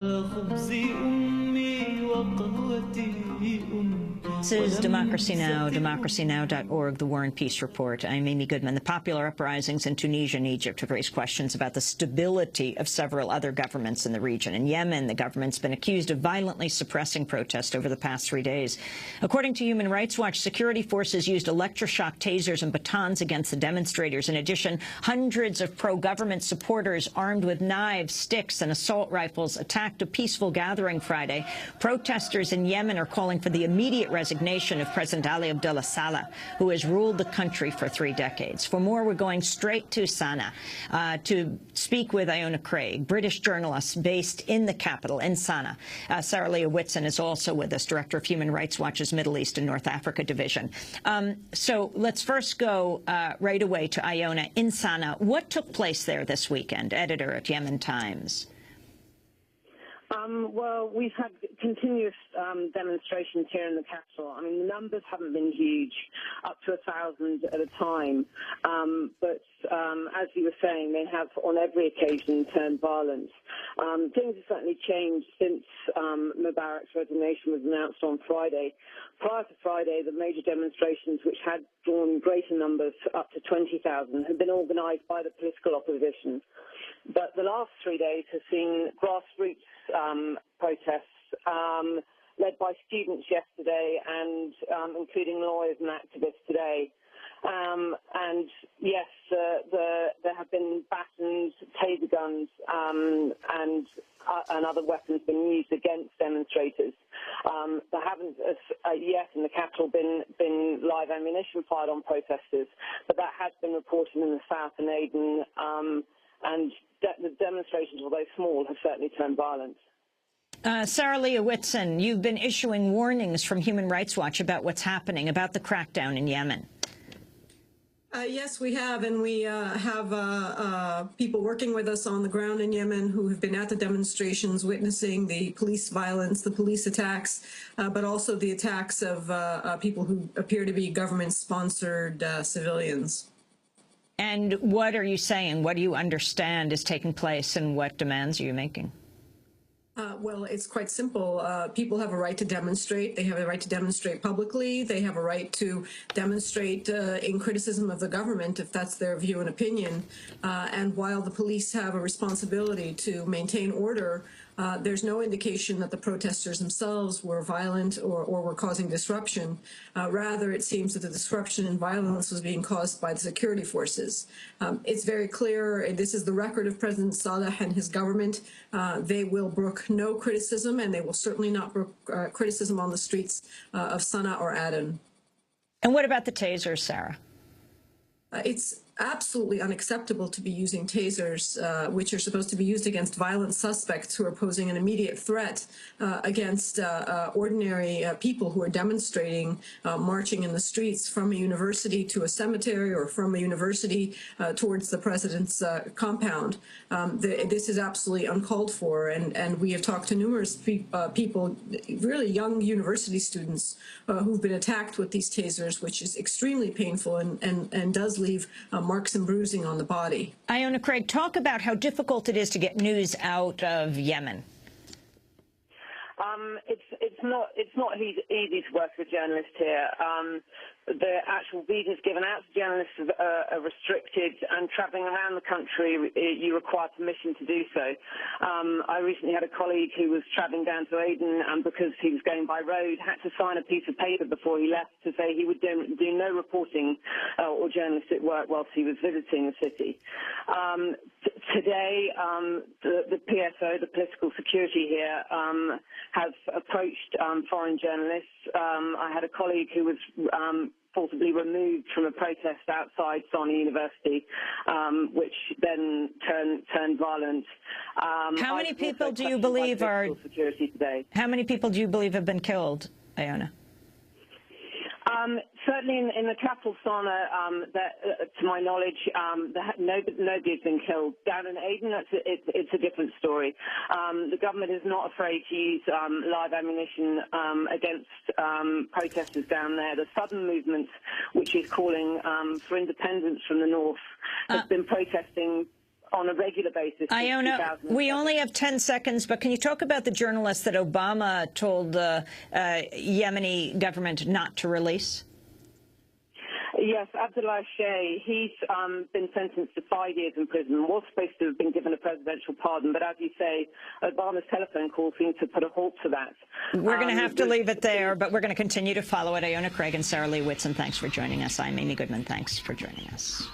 This is Democracy Now!, democracynow.org, The War and Peace Report. I'm Amy Goodman. The popular uprisings in Tunisia and Egypt have raised questions about the stability of several other governments in the region. In Yemen, the government's been accused of violently suppressing protest over the past 3 days. According to Human Rights Watch, security forces used electroshock tasers and batons against the demonstrators. In addition, hundreds of pro-government supporters armed with knives, sticks and assault rifles attacked a peaceful gathering Friday. Protesters in Yemen are calling for the immediate resignation of President Ali Abdullah Saleh, who has ruled the country for 3 decades. For more, we're going straight to Sana'a to speak with Iona Craig, British journalist based in the capital, in Sana'a. Sarah Leah Whitson is also with us, Director of Human Rights Watch's Middle East and North Africa Division. So let's first go right away to Iona in Sana'a. What took place there this weekend, editor at Yemen Times? Well, we've had continuous demonstrations here in the capital. I mean, the numbers haven't been huge, up to 1,000 at a time. But as you were saying, they have on every occasion turned violent. Things have certainly changed since Mubarak's resignation was announced on Friday. Prior to Friday, the major demonstrations, which had drawn greater numbers, up to 20,000, had been organised by the political opposition. But the last 3 days have seen grassroots protests led by students yesterday and including lawyers and activists today. And yes, there have been batons, taser guns, and other weapons being used against demonstrators. There haven't yet in the capital been live ammunition fired on protesters, but that has been reported in the south and Aden. And the demonstrations, although small, have certainly turned violent. Sarah Leah Whitson, you've been issuing warnings from Human Rights Watch about what's happening, about the crackdown in Yemen. Yes, we have, and we have people working with us on the ground in Yemen who have been at the demonstrations, witnessing the police violence, the police attacks, but also the attacks of people who appear to be government-sponsored civilians. And what are you saying? What do you understand is taking place, and what demands are you making? Well, it's quite simple. People have a right to demonstrate. They have a right to demonstrate publicly. They have a right to demonstrate in criticism of the government if that's their view and opinion. And while the police have a responsibility to maintain order, there's no indication that the protesters themselves were violent or were causing disruption. Rather, it seems that the disruption and violence was being caused by the security forces. It's very clear, and this is the record of President Saleh and his government. They will brook no criticism, and they will certainly not brook criticism on the streets of Sana'a or Aden. And what about the tasers, Sarah? It's absolutely unacceptable to be using tasers, which are supposed to be used against violent suspects who are posing an immediate threat against ordinary people who are demonstrating, marching in the streets from a university to a cemetery or from a university towards the president's compound. This is absolutely uncalled for, and we have talked to numerous people, really young university students, who've been attacked with these tasers, which is extremely painful and does leave marks and bruising on the body. Iona Craig, talk about how difficult it is to get news out of Yemen. It's not easy to work with journalists here. The actual visas given out to journalists are restricted, and travelling around the country, you require permission to do so. I recently had a colleague who was travelling down to Aden, and because he was going by road, had to sign a piece of paper before he left to say he would do no reporting or journalistic work whilst he was visiting the city. Today, the PSO, the political security here, has approached foreign journalists. I had a colleague who was forcibly removed from a protest outside Sana'a University, which then turned violent. How many people do you believe are security today? How many people do you believe have been killed, Iona? Certainly in the capital, Sana'a, to my knowledge, nobody has been killed. Down in Aden, it's a different story. The government is not afraid to use live ammunition against protesters down there. The Southern Movement, which is calling for independence from the north, has been protesting on a regular basis. Iona, we only have 10 seconds, but can you talk about the journalist that Obama told the Yemeni government not to release? Yes, Abdullah Sheh, he's been sentenced to 5 years in prison, was supposed to have been given a presidential pardon, but as you say, Obama's telephone call seemed to put a halt to that. We're going to have to leave it there, but we're going to continue to follow it. Iona Craig and Sarah Leah Whitson, thanks for joining us. I'm Amy Goodman. Thanks for joining us.